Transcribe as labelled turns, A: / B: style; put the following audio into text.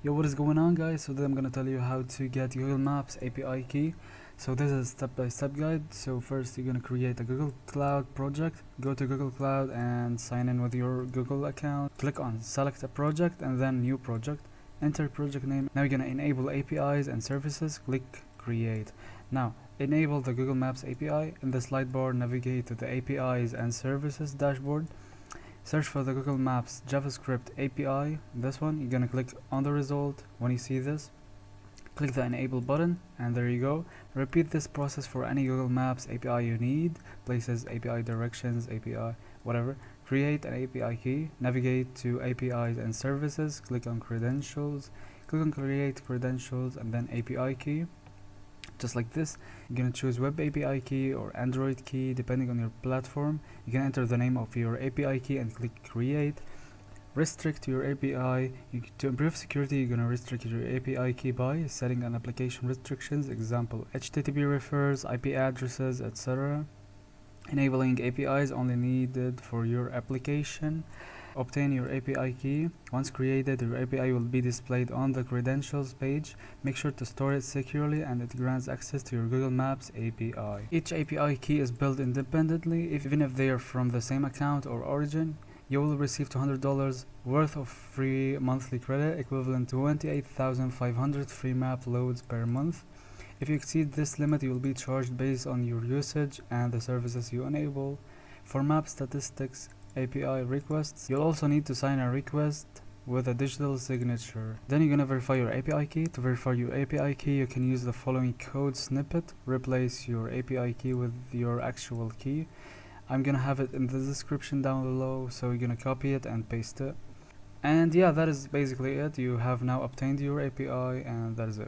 A: Yo, what is going on, guys? So today I'm gonna tell you how to get Google Maps API key. So this is a step-by-step guide. So first you're gonna create a Google Cloud project. Go to Google Cloud and sign in with your Google account. Click on select a project and then new project. Enter project name. Now you're gonna enable APIs and services. Click create. Now enable the Google Maps API. In the slide bar, navigate to the APIs and services dashboard. Search for the Google Maps JavaScript API, this one. You're gonna click on the result. When you see this, click the enable button and there you go. Repeat this process for any Google Maps API you need, places, API directions, API, whatever. Create an API key, navigate to APIs and services, click on credentials, click on create credentials and then API key. Just like this, you're gonna choose web API key or Android key depending on your platform. You can enter the name of your API key and click create. Restrict your API. To improve security, you're gonna restrict your API key by setting an application restrictions, example HTTP refers, IP addresses, etc. Enabling APIs only needed for your application. Obtain your API key. Once created, your API will be displayed on the credentials page. Make sure to store it securely and it grants access to your Google Maps API. Each API key is built independently, even if they are from the same account or origin. You will receive $200 worth of free monthly credit, equivalent to 28,500 free map loads per month. If you exceed this limit, you will be charged based on your usage and the services you enable. For map statistics, API requests, you'll also need to sign a request with a digital signature. Then you're gonna verify your API key. To verify your API key, you can use the following code snippet. Replace your API key with your actual key. I'm gonna have it in the description down below, so you're gonna copy it and paste it. And yeah, that is basically it. You have now obtained your API and that is it.